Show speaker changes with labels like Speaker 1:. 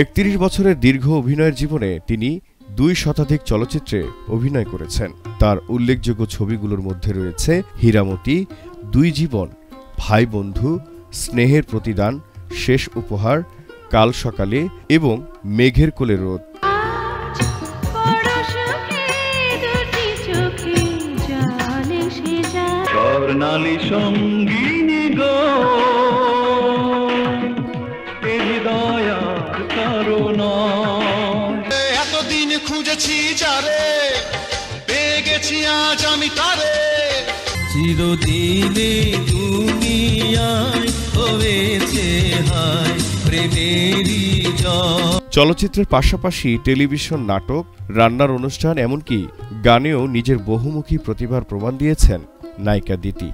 Speaker 1: 31 বছরের দীর্ঘ অভিনয়ের জীবনে তিনি 2 শতাধিক চলচ্চিত্রে অভিনয় করেছেন। তার উল্লেখযোগ্য ছবিগুলোর মধ্যে রয়েছে হীরামতি, 2 জীবন, ভাই বন্ধু, স্নেহের প্রতিদান, শেষ উপহার, কাল সকালে এবং মেঘের কোলে রোদ।
Speaker 2: স্বর্ণালী সঙ্গিনী গো হৃদয়ার কারণ এতদিন খুঁজেছি যারে পেয়ে গেছি আজ আমি তারে চিরদিনে দুনিয়ায় হয়েছে হায় প্রেমেরই জয়।
Speaker 1: চলচ্চিত্রের পাশাপাশি টেলিভিশন নাটক, রান্নার অনুষ্ঠান এমনকি গানেও নিজের বহুমুখী প্রতিভার প্রমাণ দিয়েছেন নায়িকা দিতি।